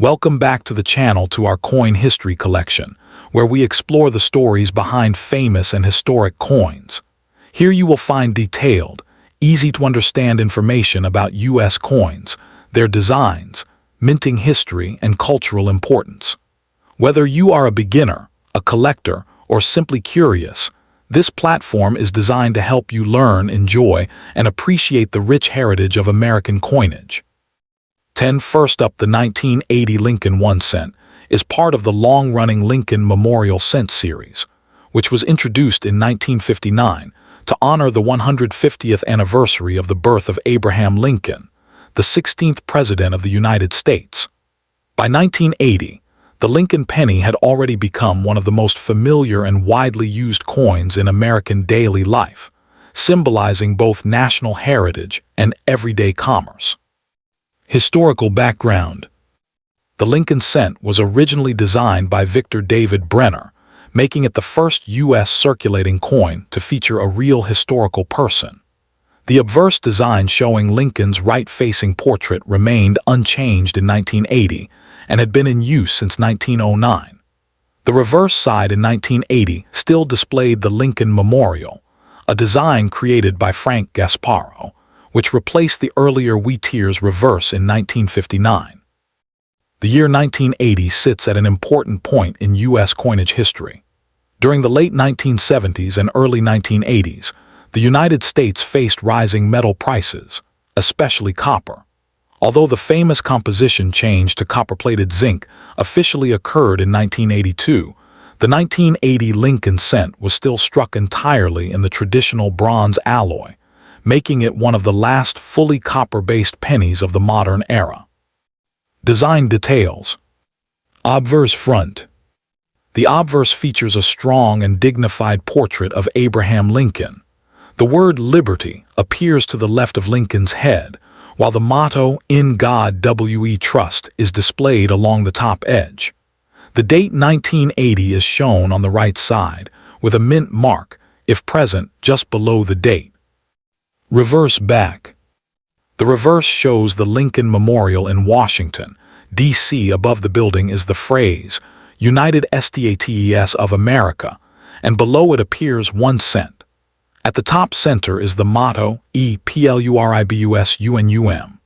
Welcome back to the channel to our coin history collection, where we explore the stories behind famous and historic coins. Here you will find detailed, easy-to-understand information about U.S. coins, their designs, minting history, and cultural importance. Whether you are a beginner, a collector, or simply curious, this platform is designed to help you learn, enjoy, and appreciate the rich heritage of American coinage. First up, the 1980 Lincoln 1 cent is part of the long-running Lincoln Memorial Cent series, which was introduced in 1959 to honor the 150th anniversary of the birth of Abraham Lincoln, the 16th President of the United States. By 1980, the Lincoln penny had already become one of the most familiar and widely used coins in American daily life, symbolizing both national heritage and everyday commerce. Historical background. The Lincoln cent was originally designed by Victor David Brenner, making it the first U.S. circulating coin to feature a real historical person. The obverse design showing Lincoln's right-facing portrait remained unchanged in 1980 and had been in use since 1909. The reverse side in 1980 still displayed the Lincoln Memorial, a design created by Frank Gasparro, which replaced the earlier Wheatier's reverse in 1959. The year 1980 sits at an important point in U.S. coinage history. During the late 1970s and early 1980s, the United States faced rising metal prices, especially copper. Although the famous composition change to copper-plated zinc officially occurred in 1982, the 1980 Lincoln cent was still struck entirely in the traditional bronze alloy, making it one of the last fully copper-based pennies of the modern era. Design details. Obverse front. The obverse features a strong and dignified portrait of Abraham Lincoln. The word liberty appears to the left of Lincoln's head, while the motto, "In God We Trust," is displayed along the top edge. The date 1980 is shown on the right side, with a mint mark, if present, just below the date. Reverse back. The reverse shows the Lincoln Memorial in Washington, D.C. Above the building is the phrase, United States of America, and below it appears 1 cent. At the top center is the motto, EPLURIBUSUNUM.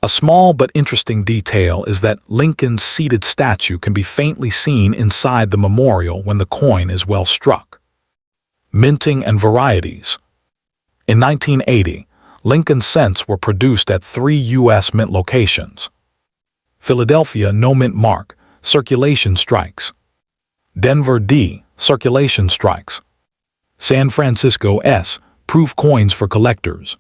A small but interesting detail is that Lincoln's seated statue can be faintly seen inside the memorial when the coin is well struck. Minting and varieties. In 1980, Lincoln cents were produced at 3 U.S. mint locations. Philadelphia, no mint mark, circulation strikes. Denver, D, circulation strikes. San Francisco, S, proof coins for collectors.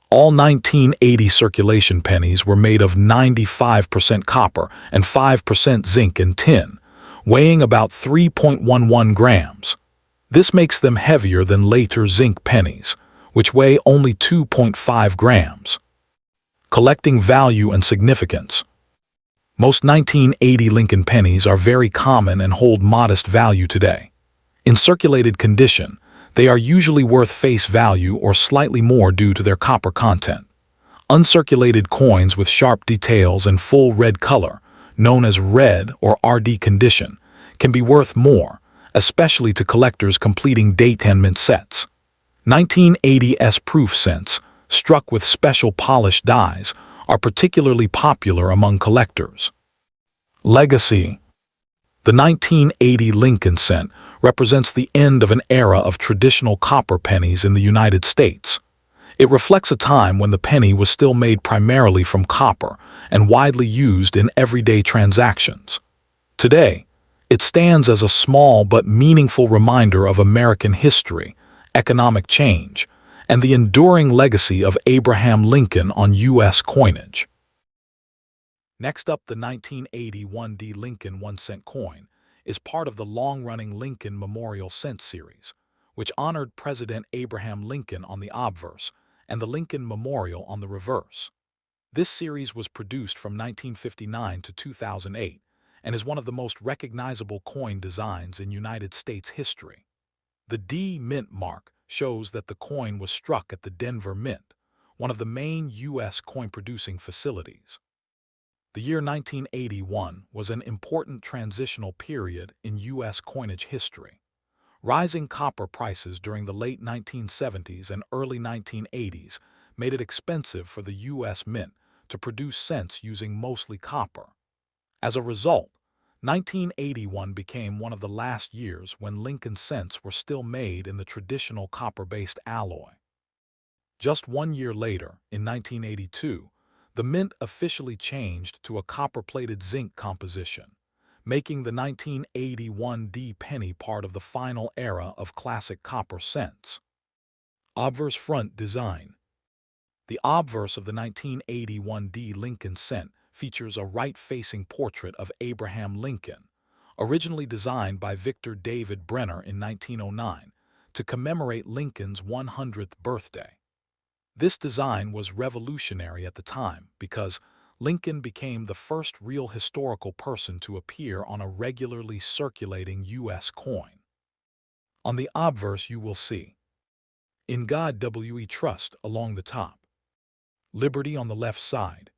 All 1980 circulation pennies were made of 95% copper and 5% zinc and tin, weighing about 3.11 grams. This makes them heavier than later zinc pennies, which weigh only 2.5 grams. Collecting value and significance. Most 1980 Lincoln pennies are very common and hold modest value today. In circulated condition, they are usually worth face value or slightly more due to their copper content. Uncirculated coins with sharp details and full red color, known as red or RD condition, can be worth more, especially to collectors completing day 10 mint sets. 1980s proof cents, struck with special polished dies, are particularly popular among collectors. Legacy. The 1980 Lincoln cent represents the end of an era of traditional copper pennies in the United States. It reflects a time when the penny was still made primarily from copper and widely used in everyday transactions. Today, it stands as a small but meaningful reminder of American history, economic change, and the enduring legacy of Abraham Lincoln on U.S. coinage. Next up, the 1980 1D Lincoln 1 cent coin is part of the long-running Lincoln Memorial Cent series, which honored President Abraham Lincoln on the obverse and the Lincoln Memorial on the reverse. This series was produced from 1959 to 2008 and is one of the most recognizable coin designs in United States history. The D Mint mark shows that the coin was struck at the Denver Mint, one of the main U.S. coin-producing facilities. The year 1981 was an important transitional period in U.S. coinage history. Rising copper prices during the late 1970s and early 1980s made it expensive for the U.S. Mint to produce cents using mostly copper. As a result, 1981 became one of the last years when Lincoln cents were still made in the traditional copper-based alloy. Just 1 year later, in 1982, the mint officially changed to a copper-plated zinc composition, making the 1981 D penny part of the final era of classic copper cents. Obverse front design. The obverse of the 1981 D Lincoln cent features a right-facing portrait of Abraham Lincoln, originally designed by Victor David Brenner in 1909 to commemorate Lincoln's 100th birthday. This design was revolutionary at the time because Lincoln became the first real historical person to appear on a regularly circulating U.S. coin. On the obverse you will see, "In God we trust" along the top, "Liberty" on the left side,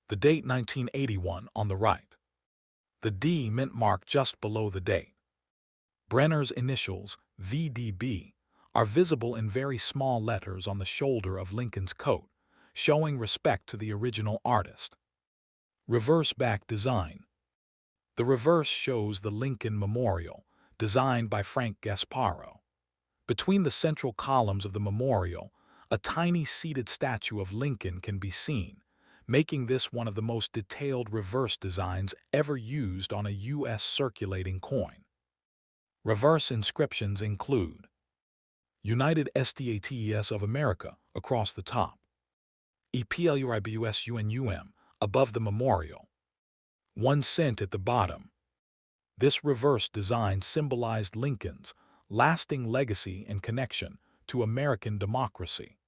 the date 1981 on the right, the D mint mark just below the date. Brenner's initials, VDB, are visible in very small letters on the shoulder of Lincoln's coat, showing respect to the original artist. Reverse back design. The reverse shows the Lincoln Memorial, designed by Frank Gasparo. Between the central columns of the memorial, a tiny seated statue of Lincoln can be seen, making this one of the most detailed reverse designs ever used on a U.S. circulating coin. Reverse inscriptions include United States of America across the top, EPLUIBUSUNUM above the memorial, 1 cent at the bottom. This reverse design symbolized Lincoln's lasting legacy and connection to American democracy.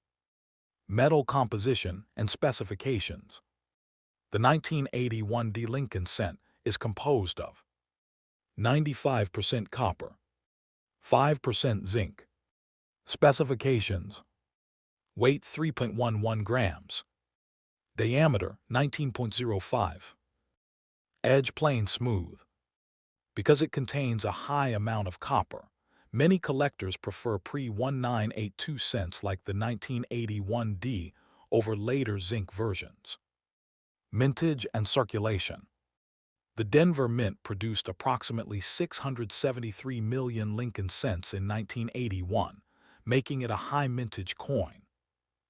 Metal composition and specifications. The 1981 D Lincoln cent is composed of 95% copper, 5% zinc. Specifications: weight 3.11 grams, diameter 19.05, edge plain smooth. Because it contains a high amount of copper, many collectors prefer pre-1982 cents like the 1981 D over later zinc versions. Mintage and circulation. The Denver Mint produced approximately 673 million Lincoln cents in 1981, making it a high mintage coin.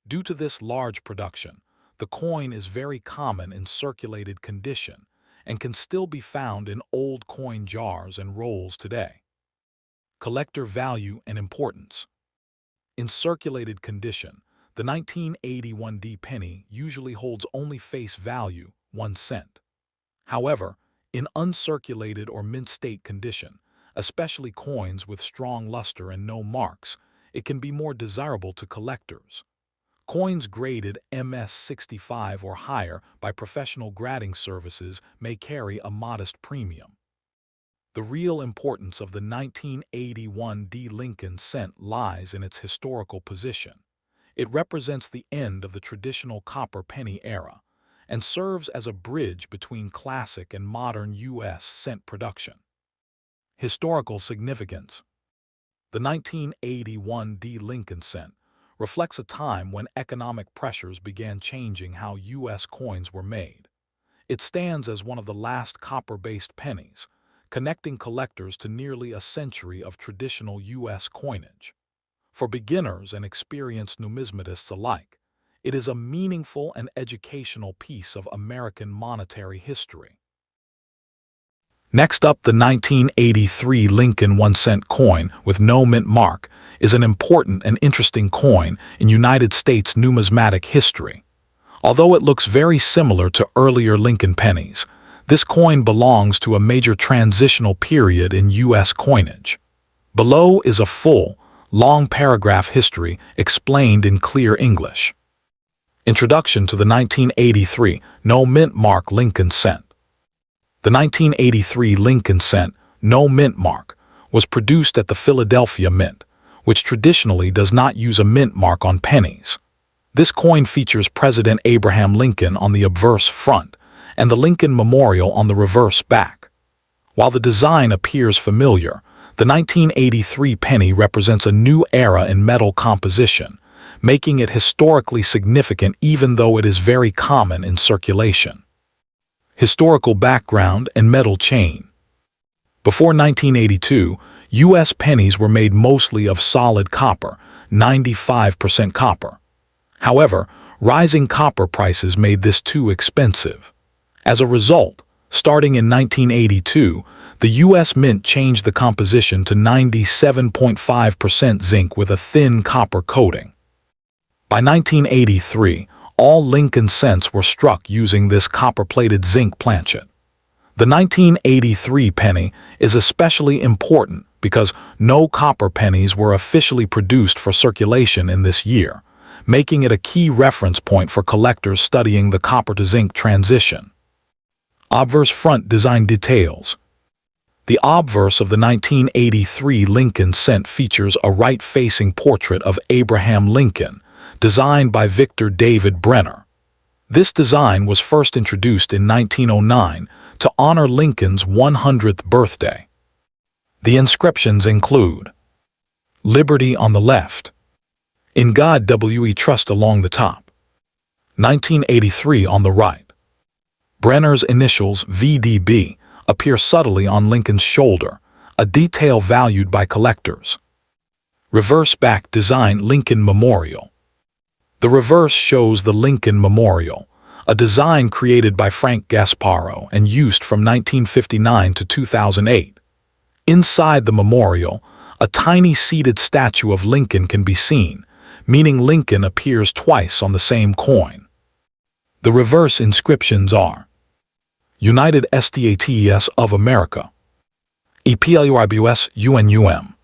Due to this large production, the coin is very common in circulated condition and can still be found in old coin jars and rolls today. Collector value and importance. In circulated condition, the 1981 D penny usually holds only face value, 1 cent. However, in uncirculated or mint state condition, especially coins with strong luster and no marks, it can be more desirable to collectors. Coins graded MS-65 or higher by professional grading services may carry a modest premium. The real importance of the 1981 D Lincoln cent lies in its historical position. It represents the end of the traditional copper penny era and serves as a bridge between classic and modern U.S. cent production. Historical significance. The 1981 D Lincoln cent reflects a time when economic pressures began changing how U.S. coins were made. It stands as one of the last copper-based pennies, connecting collectors to nearly a century of traditional U.S. coinage. For beginners and experienced numismatists alike, it is a meaningful and educational piece of American monetary history. Next up, the 1983 Lincoln 1-cent coin with no mint mark is an important and interesting coin in United States numismatic history. Although it looks very similar to earlier Lincoln pennies, this coin belongs to a major transitional period in U.S. coinage. Below is a full, long paragraph history explained in clear English. Introduction to the 1983 No Mint Mark Lincoln cent. The 1983 Lincoln cent, no mint mark, was produced at the Philadelphia Mint, which traditionally does not use a mint mark on pennies. This coin features President Abraham Lincoln on the obverse front and the Lincoln Memorial on the reverse back. While the design appears familiar, the 1983 penny represents a new era in metal composition, making it historically significant even though it is very common in circulation. Historical background and metal chain. Before 1982, U.S. pennies were made mostly of solid copper, 95% copper. However, rising copper prices made this too expensive. As a result, starting in 1982, the U.S. Mint changed the composition to 97.5% zinc with a thin copper coating. By 1983, all Lincoln cents were struck using this copper-plated zinc planchet. The 1983 penny is especially important because no copper pennies were officially produced for circulation in this year, making it a key reference point for collectors studying the copper-to-zinc transition. Obverse front design details. The obverse of the 1983 Lincoln cent features a right-facing portrait of Abraham Lincoln, designed by Victor David Brenner. This design was first introduced in 1909 to honor Lincoln's 100th birthday. The inscriptions include Liberty on the left, In God We Trust along the top, 1983 on the right. Brenner's initials VDB appear subtly on Lincoln's shoulder, a detail valued by collectors. Reverse back design Lincoln Memorial. The reverse shows the Lincoln Memorial, a design created by Frank Gasparo and used from 1959 to 2008. Inside the memorial, a tiny seated statue of Lincoln can be seen, meaning Lincoln appears twice on the same coin. The reverse inscriptions are United States of America, EPLUIBUS UNUM,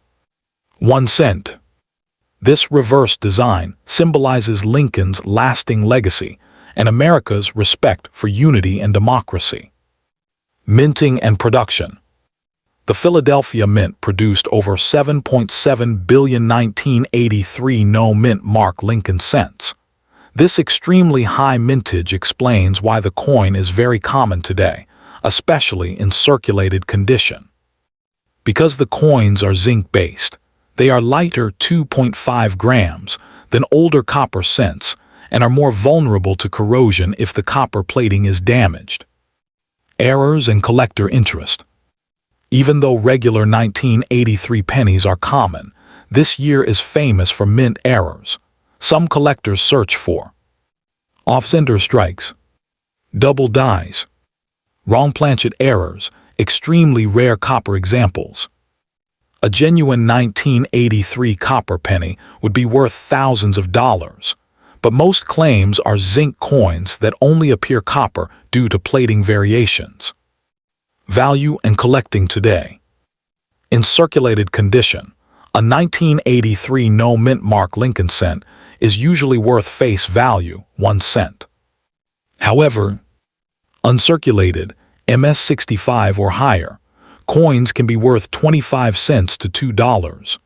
1 cent. This reverse design symbolizes Lincoln's lasting legacy and America's respect for unity and democracy. Minting and production. The Philadelphia Mint produced over 7.7 billion 1983 no-mint mark Lincoln cents. This extremely high mintage explains why the coin is very common today, especially in circulated condition. Because the coins are zinc-based, they are lighter 2.5 grams than older copper cents and are more vulnerable to corrosion if the copper plating is damaged. Errors and collector interest. Even though regular 1983 pennies are common, this year is famous for mint errors. Some collectors search for off-center strikes, double dies, wrong planchet errors, extremely rare copper examples. A genuine 1983 copper penny would be worth thousands of dollars, but most claims are zinc coins that only appear copper due to plating variations. Value and collecting today. In circulated condition, a 1983 no-mint mark Lincoln cent is usually worth face value 1 cent. However, uncirculated, MS-65 or higher, coins can be worth 25 cents to $2.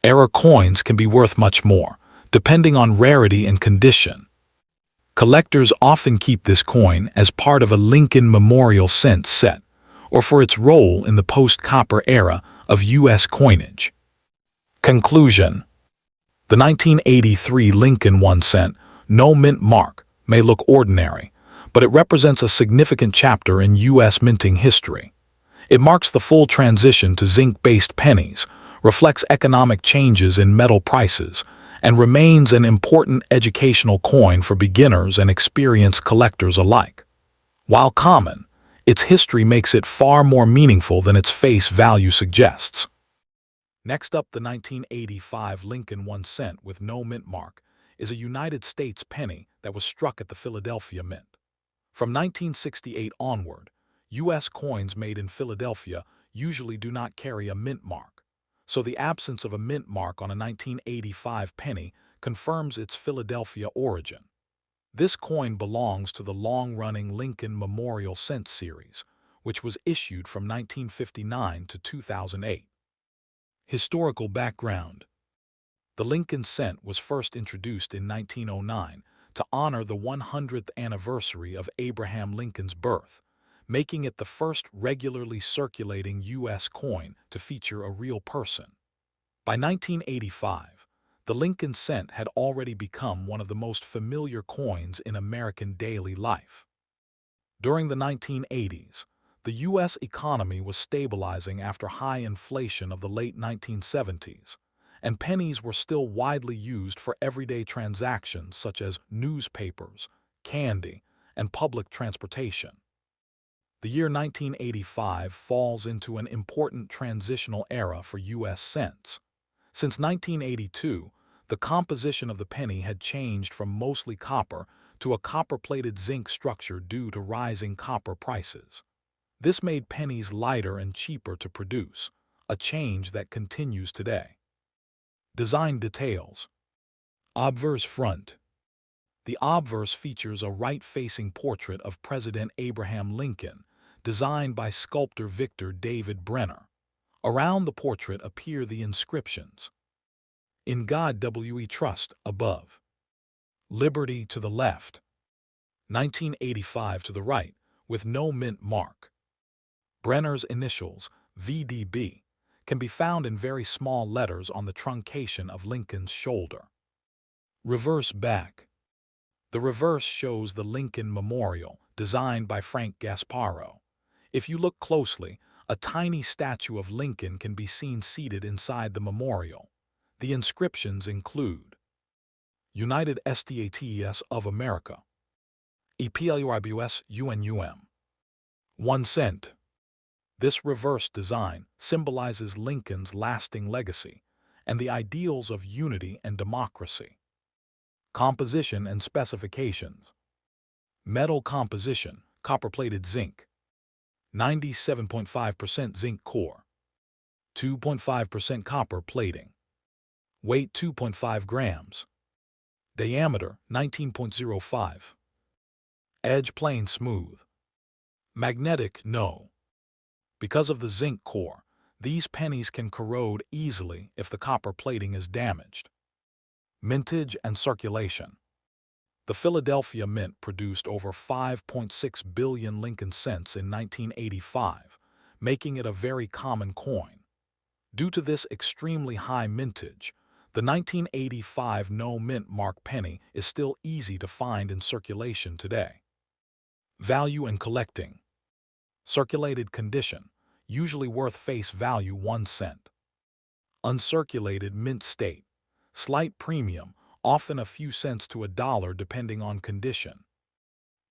Error coins can be worth much more, depending on rarity and condition. Collectors often keep this coin as part of a Lincoln Memorial cent set, or for its role in the post-copper era of U.S. coinage. Conclusion. The 1983 Lincoln 1 cent no-mint mark may look ordinary, but it represents a significant chapter in U.S. minting history. It marks the full transition to zinc-based pennies, reflects economic changes in metal prices, and remains an important educational coin for beginners and experienced collectors alike. While common, its history makes it far more meaningful than its face value suggests. Next up, the 1985 Lincoln 1 cent with no mint mark is a United States penny that was struck at the Philadelphia Mint. From 1968 onward, U.S. coins made in Philadelphia usually do not carry a mint mark, so the absence of a mint mark on a 1985 penny confirms its Philadelphia origin. This coin belongs to the long-running Lincoln Memorial Cent series, which was issued from 1959 to 2008. Historical background. The Lincoln cent was first introduced in 1909 to honor the 100th anniversary of Abraham Lincoln's birth, making it the first regularly circulating U.S. coin to feature a real person. By 1985, the Lincoln cent had already become one of the most familiar coins in American daily life. During the 1980s, the U.S. economy was stabilizing after high inflation of the late 1970s, and pennies were still widely used for everyday transactions such as newspapers, candy, and public transportation. The year 1985 falls into an important transitional era for U.S. cents. Since 1982, the composition of the penny had changed from mostly copper to a copper-plated zinc structure due to rising copper prices. This made pennies lighter and cheaper to produce, a change that continues today. Design details. Obverse front. The obverse features a right-facing portrait of President Abraham Lincoln, designed by sculptor Victor David Brenner. Around the portrait appear the inscriptions: "In God we trust," above, "Liberty" to the left, 1985 to the right, with no mint mark. Brenner's initials, VDB, can be found in very small letters on the truncation of Lincoln's shoulder. Reverse back. The reverse shows the Lincoln Memorial, designed by Frank Gasparro. If you look closely, a tiny statue of Lincoln can be seen seated inside the memorial. The inscriptions include: United States of America, EPLUIBUS UNUM, 1 cent. This reverse design symbolizes Lincoln's lasting legacy and the ideals of unity and democracy. Composition and specifications. Metal composition, copper-plated zinc, 97.5% zinc core, 2.5% copper plating. Weight 2.5 grams. Diameter 19.05. Edge plain smooth. Magnetic no. Because of the zinc core, these pennies can corrode easily if the copper plating is damaged. Mintage and circulation. The Philadelphia Mint produced over 5.6 billion Lincoln cents in 1985, making it a very common coin. Due to this extremely high mintage, the 1985 no mint mark penny is still easy to find in circulation today. Value and collecting. Circulated condition, usually worth face value 1 cent. Uncirculated mint state, slight premium, often a few cents to $1 depending on condition.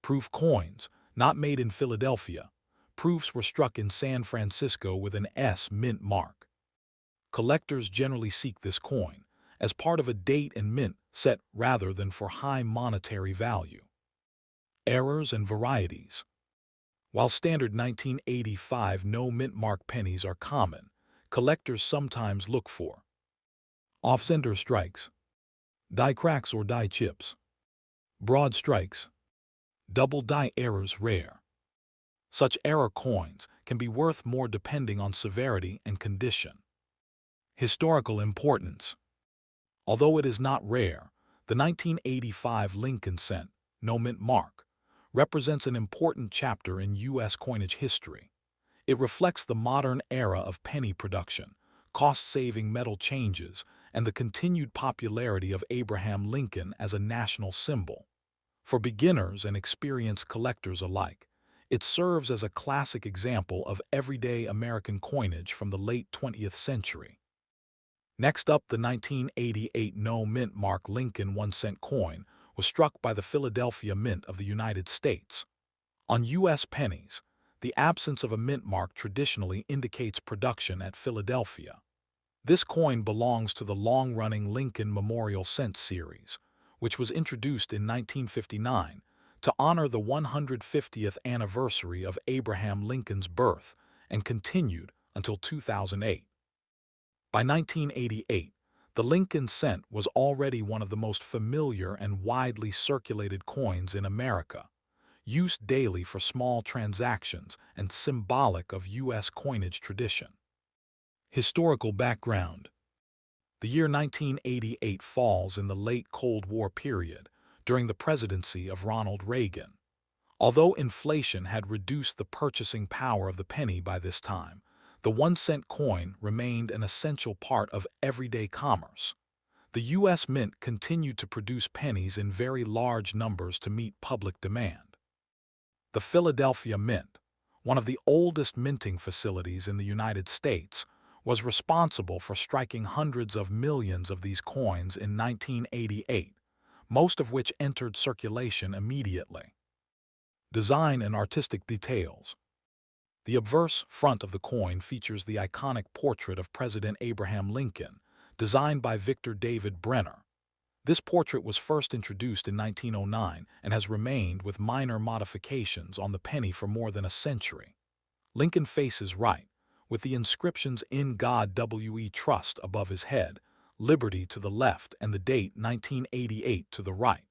Proof coins, not made in Philadelphia. Proofs were struck in San Francisco with an S mint mark. Collectors generally seek this coin as part of a date and mint set rather than for high monetary value. Errors and varieties. While standard 1985 no mint mark pennies are common, collectors sometimes look for off-center strikes, die cracks or die chips, broad strikes, double die errors rare. Such error coins can be worth more depending on severity and condition. Historical importance. Although it is not rare, the 1985 Lincoln cent, no mint mark, represents an important chapter in U.S. coinage history. It reflects the modern era of penny production, cost-saving metal changes, and the continued popularity of Abraham Lincoln as a national symbol. For beginners and experienced collectors alike, it serves as a classic example of everyday American coinage from the late 20th century. Next up, the 1988 no mint mark Lincoln 1 cent coin was struck by the Philadelphia Mint of the United States. On U.S. pennies, the absence of a mint mark traditionally indicates production at Philadelphia. This coin belongs to the long-running Lincoln Memorial Cent series, which was introduced in 1959 to honor the 150th anniversary of Abraham Lincoln's birth and continued until 2008. By 1988, the Lincoln cent was already one of the most familiar and widely circulated coins in America, used daily for small transactions and symbolic of U.S. coinage tradition. Historical background. The year 1988 falls in the late Cold War period, during the presidency of Ronald Reagan. Although inflation had reduced the purchasing power of the penny by this time, the 1-cent coin remained an essential part of everyday commerce. The U.S. Mint continued to produce pennies in very large numbers to meet public demand. The Philadelphia Mint, one of the oldest minting facilities in the United States, was responsible for striking hundreds of millions of these coins in 1988, most of which entered circulation immediately. Design and artistic details. The obverse front of the coin features the iconic portrait of President Abraham Lincoln, designed by Victor David Brenner. This portrait was first introduced in 1909 and has remained with minor modifications on the penny for more than a century. Lincoln faces right, with the inscriptions "In God We Trust" above his head, "Liberty" to the left, and the date 1988 to the right.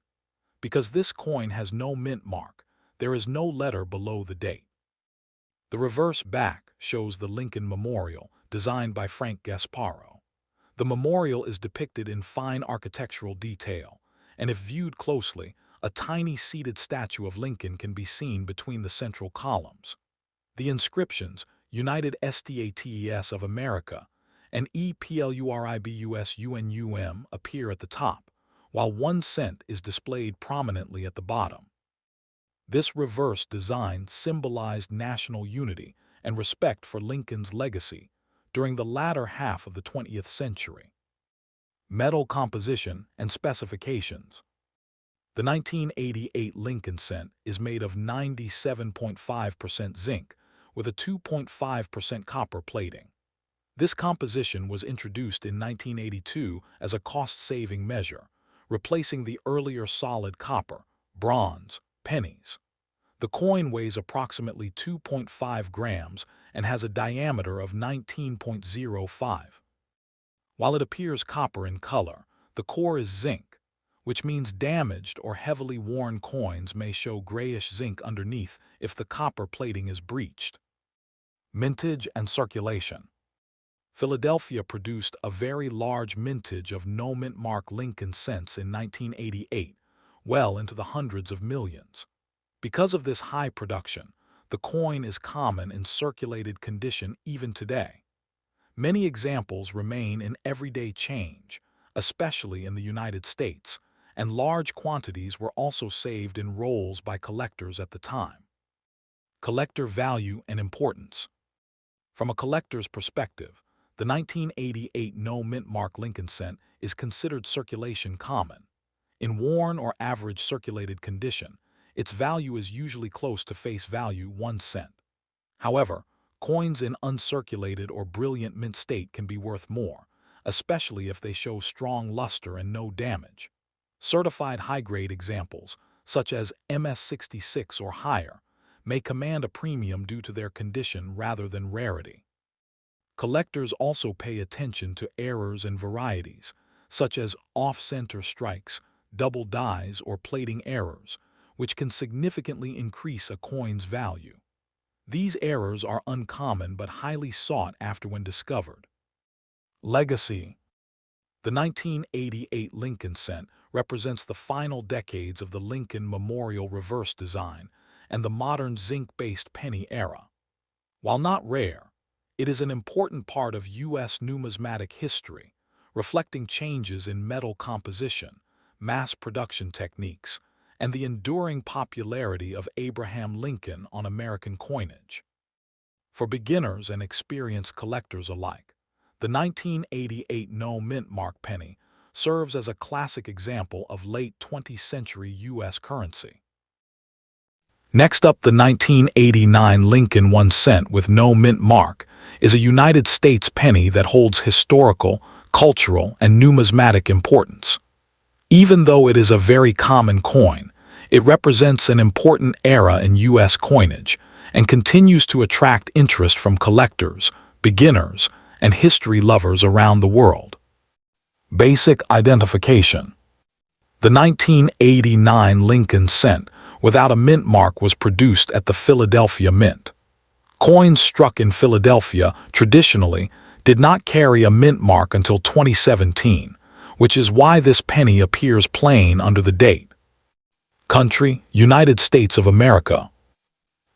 Because this coin has no mint mark, there is no letter below the date. The reverse back shows the Lincoln Memorial, designed by Frank Gasparo. The memorial is depicted in fine architectural detail, and if viewed closely, a tiny seated statue of Lincoln can be seen between the central columns. The inscriptions, "United States of America" and "EPLURIBUS UNUM" appear at the top, while 1 cent is displayed prominently at the bottom. This reverse design symbolized national unity and respect for Lincoln's legacy during the latter half of the 20th century. Metal composition and specifications. The 1988 Lincoln cent is made of 97.5% zinc with a 2.5% copper plating. This composition was introduced in 1982 as a cost-saving measure, replacing the earlier solid copper, bronze, pennies. The coin weighs approximately 2.5 grams and has a diameter of 19.05. While it appears copper in color, the core is zinc, which means damaged or heavily worn coins may show grayish zinc underneath if the copper plating is breached. Mintage and circulation. Philadelphia produced a very large mintage of no-mint mark Lincoln cents in 1988, well into the hundreds of millions. Because of this high production, the coin is common in circulated condition even today. Many examples remain in everyday change, especially in the United States, and large quantities were also saved in rolls by collectors at the time. Collector value and importance. From a collector's perspective, the 1988 no-mint mark Lincoln cent is considered circulation common. In worn or average circulated condition, its value is usually close to face value 1 cent. However, coins in uncirculated or brilliant mint state can be worth more, especially if they show strong luster and no damage. Certified high-grade examples, such as MS66 or higher, may command a premium due to their condition rather than rarity. Collectors also pay attention to errors and varieties, such as off-center strikes, double dies, or plating errors, which can significantly increase a coin's value. These errors are uncommon but highly sought after when discovered. Legacy. The 1988 Lincoln cent represents the final decades of the Lincoln Memorial reverse design and the modern zinc-based penny era. While not rare, it is an important part of U.S. numismatic history, reflecting changes in metal composition, mass production techniques, and the enduring popularity of Abraham Lincoln on American coinage. For beginners and experienced collectors alike, the 1988 no-mint mark penny serves as a classic example of late 20th century U.S. currency. Next up, the 1989 Lincoln 1 cent with no mint mark is a United States penny that holds historical, cultural, and numismatic importance. Even though it is a very common coin, it represents an important era in U.S. coinage and continues to attract interest from collectors, beginners, and history lovers around the world. Basic identification. The 1989 Lincoln cent without a mint mark was produced at the Philadelphia Mint. Coins struck in Philadelphia traditionally did not carry a mint mark until 2017, which is why this penny appears plain under the date. Country, United States of America.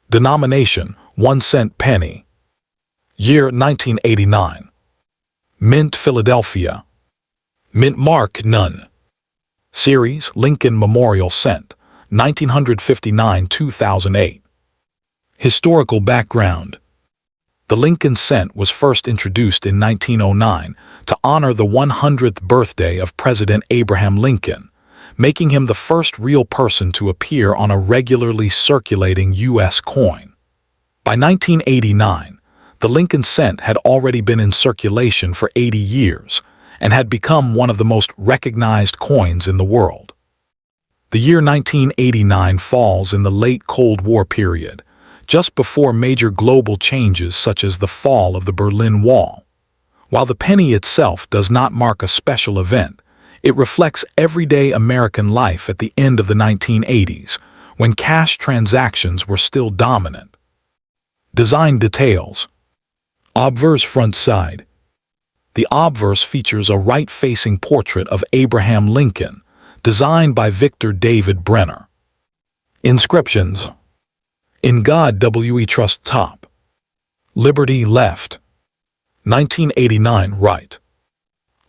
Denomination, 1 cent penny. Year, 1989. Mint, Philadelphia. Mint mark, none. Series, Lincoln Memorial Cent, 1959-2008. Historical background. The Lincoln cent was first introduced in 1909 to honor the 100th birthday of President Abraham Lincoln, making him the first real person to appear on a regularly circulating U.S. coin. By 1989, the Lincoln cent had already been in circulation for 80 years and had become one of the most recognized coins in the world. The year 1989 falls in the late Cold War period, just before major global changes such as the fall of the Berlin Wall. While the penny itself does not mark a special event, it reflects everyday American life at the end of the 1980s, when cash transactions were still dominant. Design details. Obverse front side. The obverse features a right-facing portrait of Abraham Lincoln, designed by Victor David Brenner. Inscriptions. In God we trust top. Liberty left. 1989 right.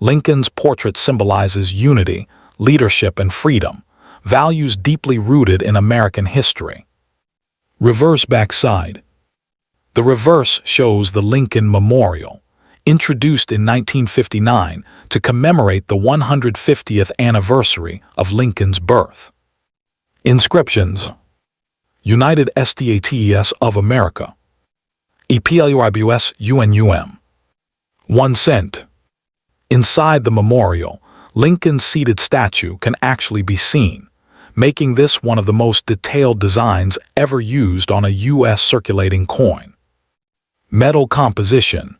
Lincoln's portrait symbolizes unity, leadership, and freedom, values deeply rooted in American history. Reverse backside. The reverse shows the Lincoln Memorial, introduced in 1959 to commemorate the 150th anniversary of Lincoln's birth. Inscriptions. United States of America. EPLUIBUS UNUM. 1 cent. Inside the memorial, Lincoln's seated statue can actually be seen, making this one of the most detailed designs ever used on a U.S. circulating coin. Metal composition.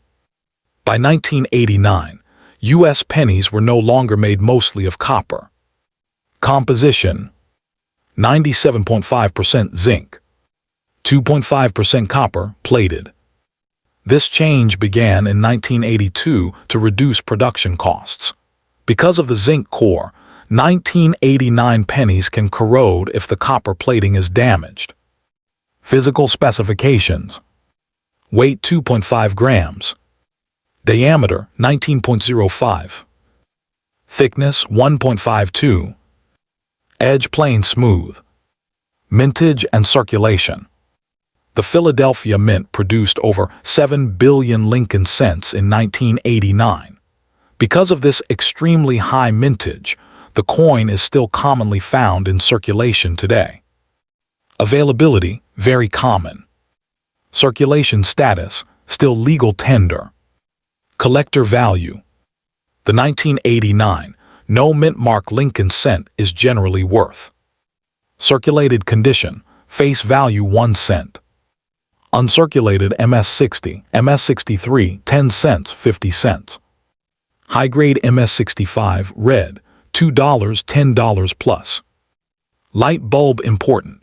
By 1989, U.S. pennies were no longer made mostly of copper. Composition. 97.5% zinc, 2.5% copper, plated. This change began in 1982 to reduce production costs. Because of the zinc core, 1989 pennies can corrode if the copper plating is damaged. Physical specifications. Weight 2.5 grams. Diameter 19.05. Thickness 1.52. Edge plain smooth. Mintage and circulation. The Philadelphia Mint produced over 7 billion Lincoln cents in 1989. Because of this extremely high mintage, the coin is still commonly found in circulation today. Availability, very common. Circulation status, still legal tender. Collector value. The 1989 no mint mark Lincoln cent is generally worth. Circulated condition, face value 1 cent. Uncirculated MS60, MS63, 10 cents, 50 cents. High-grade MS65, red, $2, $10 plus. Light bulb important.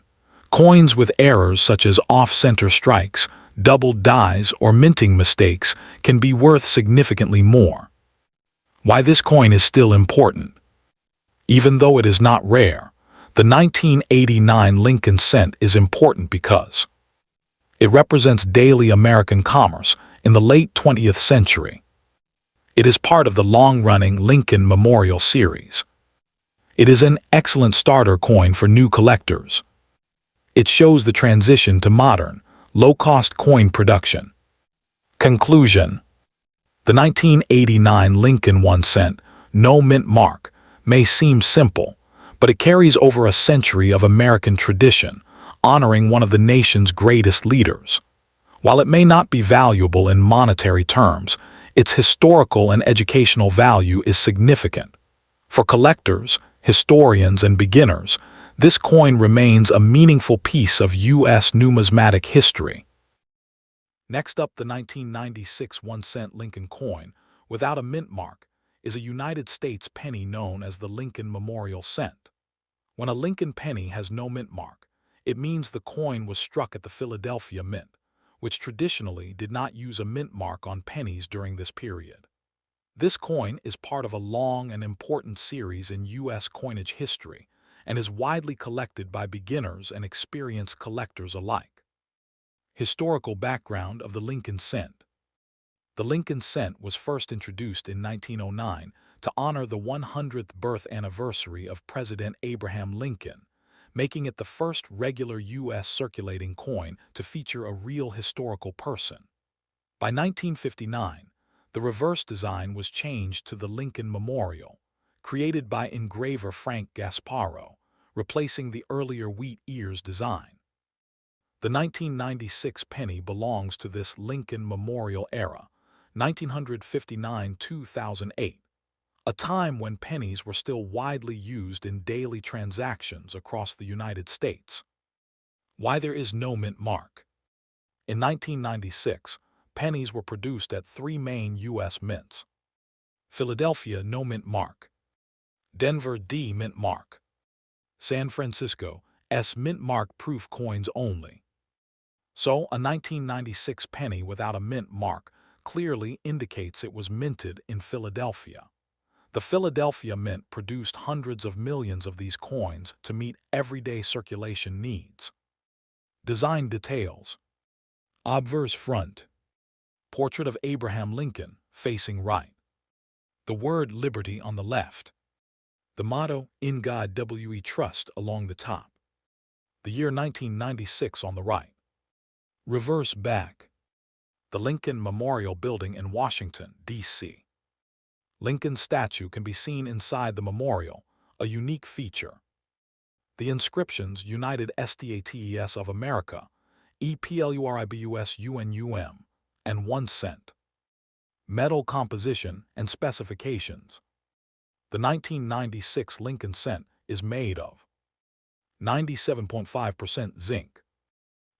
Coins with errors such as off-center strikes, doubled dies, or minting mistakes can be worth significantly more. Why this coin is still important. Even though it is not rare, the 1989 Lincoln cent is important because it represents daily American commerce in the late 20th century. It is part of the long-running Lincoln Memorial series. It is an excellent starter coin for new collectors. It shows the transition to modern, low-cost coin production. Conclusion. The 1989 Lincoln 1 cent, no mint mark, may seem simple, but it carries over a century of American tradition, honoring one of the nation's greatest leaders. While it may not be valuable in monetary terms, its historical and educational value is significant. For collectors, historians, and beginners, this coin remains a meaningful piece of U.S. numismatic history. Next up, the 1996 1 cent Lincoln coin, without a mint mark, is a United States penny known as the Lincoln Memorial Cent. When a Lincoln penny has no mint mark, it means the coin was struck at the Philadelphia Mint, which traditionally did not use a mint mark on pennies during this period. This coin is part of a long and important series in U.S. coinage history, and is widely collected by beginners and experienced collectors alike. Historical background of the Lincoln cent. The Lincoln cent was first introduced in 1909 to honor the 100th birth anniversary of President Abraham Lincoln, making it the first regular U.S. circulating coin to feature a real historical person. By 1959, the reverse design was changed to the Lincoln Memorial, created by engraver Frank Gasparo, replacing the earlier wheat ears design. The 1996 penny belongs to this Lincoln Memorial era, 1959–2008, a time when pennies were still widely used in daily transactions across the United States. Why there is no mint mark. In 1996, pennies were produced at 3 main U.S. mints. Philadelphia, no mint mark. Denver, D mint mark. San Francisco, S mint mark proof coins only. So, a 1996 penny without a mint mark clearly indicates it was minted in Philadelphia. The Philadelphia Mint produced hundreds of millions of these coins to meet everyday circulation needs. Design details. Obverse front. Portrait of Abraham Lincoln, facing right. The word Liberty on the left. The motto, In God We Trust, along the top. The year 1996 on the right. Reverse back. The Lincoln Memorial Building in Washington, D.C. Lincoln's statue can be seen inside the memorial, a unique feature. The inscriptions United States of America, EPLURIBUS UNUM, and 1 cent. Metal composition and specifications. The 1996 Lincoln cent is made of 97.5% zinc,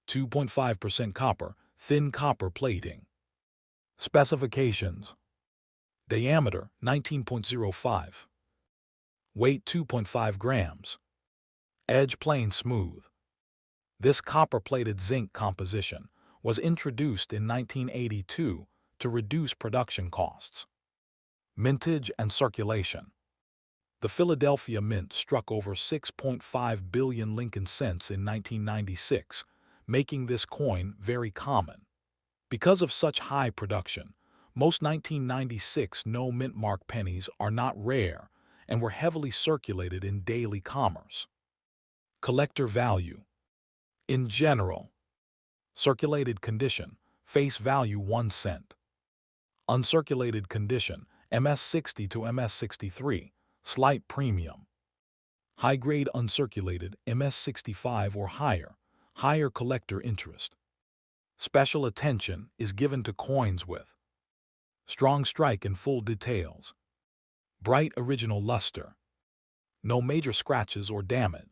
2.5% copper, thin copper plating. Specifications. Diameter 19.05. Weight 2.5 grams. Edge plain smooth. This copper-plated zinc composition was introduced in 1982 to reduce production costs. Mintage and circulation. The Philadelphia Mint struck over 6.5 billion Lincoln cents in 1996, making this coin very common. Because of such high production, most 1996 no mint mark pennies are not rare and were heavily circulated in daily commerce. Collector value. In general, circulated condition, face value 1 cent. Uncirculated condition, MS60 to MS63, slight premium. High-grade uncirculated, MS65 or higher, higher collector interest. Special attention is given to coins with strong strike and full details, bright original luster, no major scratches or damage.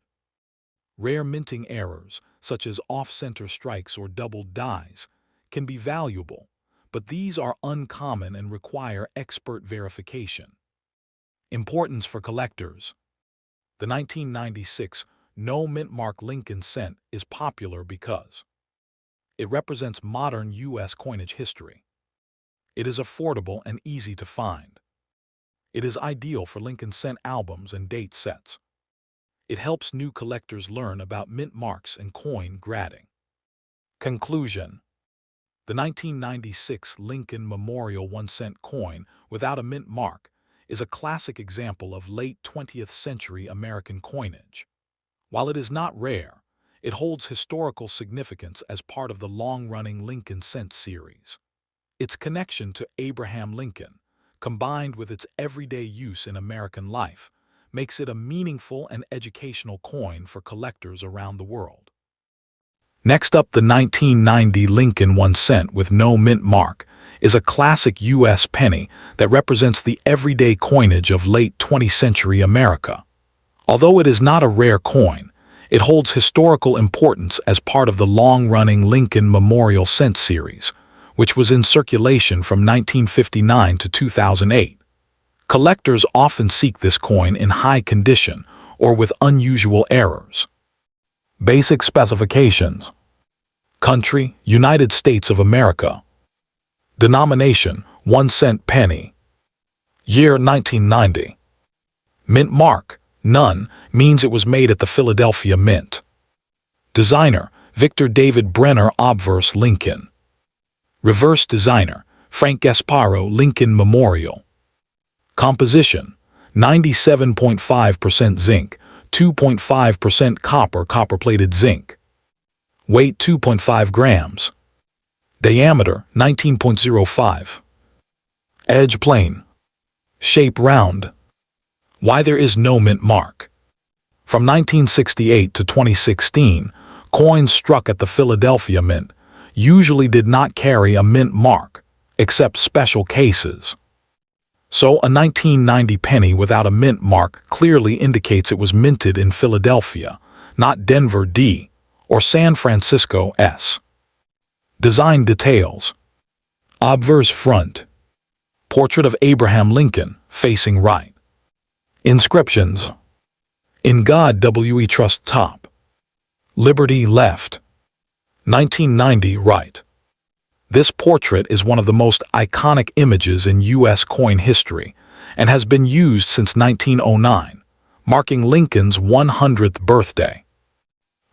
Rare minting errors, such as off-center strikes or doubled dies, can be valuable, but these are uncommon and require expert verification. Importance for collectors. The 1996 no mint mark Lincoln cent is popular because it represents modern U.S. coinage history. It is affordable and easy to find. It is ideal for Lincoln cent albums and date sets. It helps new collectors learn about mint marks and coin grading. Conclusion. The 1996 Lincoln Memorial 1 cent coin without a mint mark is a classic example of late 20th century American coinage. While it is not rare, it holds historical significance as part of the long-running Lincoln cent series. Its connection to Abraham Lincoln, combined with its everyday use in American life, makes it a meaningful and educational coin for collectors around the world. Next up, the 1990 Lincoln 1 cent with no mint mark is a classic U.S. penny that represents the everyday coinage of late 20th century America. Although it is not a rare coin, it holds historical importance as part of the long-running Lincoln Memorial cent series, which was in circulation from 1959 to 2008. Collectors often seek this coin in high condition or with unusual errors. Basic specifications. Country, United States of America. Denomination, 1 cent penny. Year 1990. Mint mark, None means it was made at the Philadelphia Mint. Designer, Victor David Brenner obverse Lincoln. Reverse designer, Frank Gasparo Lincoln Memorial. Composition, 97.5% zinc, 2.5% copper-plated zinc. Weight 2.5 grams. Diameter 19.05. Edge plain. Shape round. Why there is no mint mark. From 1968 to 2016, coins struck at the Philadelphia Mint usually did not carry a mint mark, except special cases. So a 1990 penny without a mint mark clearly indicates it was minted in Philadelphia, not Denver D. or San Francisco S. Design details. Obverse front. Portrait of Abraham Lincoln, facing right. Inscriptions. In God we trust top. Liberty left. 1990 right. This portrait is one of the most iconic images in U.S. coin history and has been used since 1909, marking Lincoln's 100th birthday.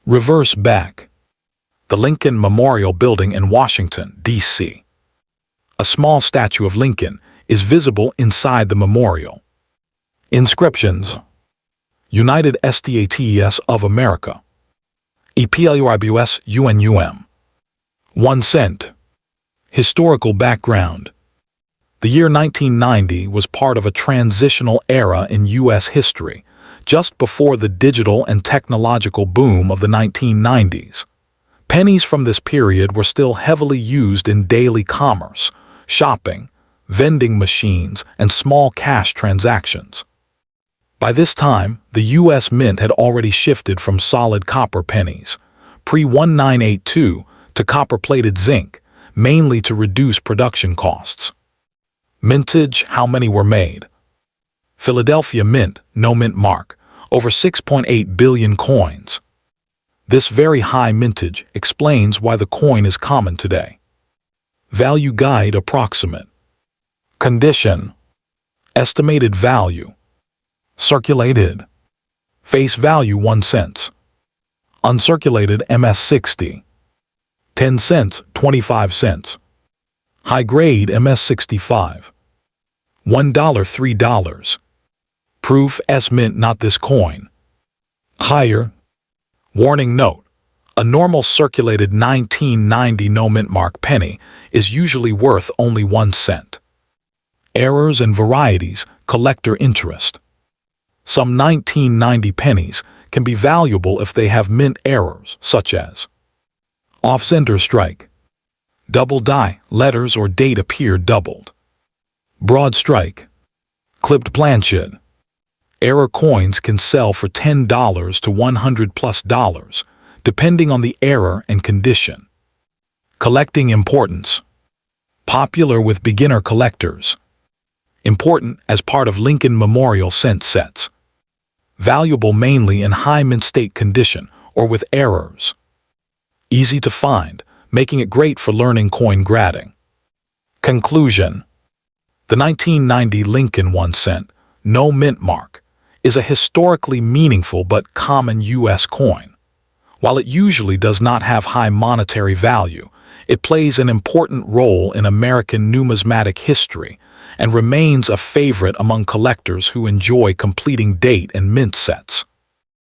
Reverse back. The Lincoln Memorial Building in Washington, D.C. A small statue of Lincoln is visible inside the memorial. Inscriptions. United States of America. EPLUIBUS UNUM. 1 cent. Historical background. The year 1990 was part of a transitional era in U.S. history, just before the digital and technological boom of the 1990s. Pennies from this period were still heavily used in daily commerce, shopping, vending machines, and small cash transactions. By this time, the U.S. Mint had already shifted from solid copper pennies, pre-1982, to copper-plated zinc, mainly to reduce production costs. Mintage, how many were made? Philadelphia Mint, no mint mark, over 6.8 billion coins. This very high mintage explains why the coin is common today. Value guide approximate. Condition. Estimated value. Circulated. Face value 1 cent. Uncirculated MS60. 10 cents, 25 cents. High grade MS65. $1, $3. Proof S mint not this coin. Higher. Warning note. A normal circulated 1990 no mint mark penny is usually worth only 1 cent. Errors and varieties, collector interest. Some 1990 pennies can be valuable if they have mint errors, such as off-center strike, double die, letters or date appear doubled, broad strike, clipped planchet. Error coins can sell for $10 to $100+, depending on the error and condition. Collecting importance. Popular with beginner collectors. Important as part of Lincoln Memorial cent sets. Valuable mainly in high mint state condition or with errors. Easy to find, making it great for learning coin grading. Conclusion. The 1990 Lincoln 1 cent, no mint mark, is a historically meaningful but common U.S. coin. While it usually does not have high monetary value, it plays an important role in American numismatic history and remains a favorite among collectors who enjoy completing date and mint sets.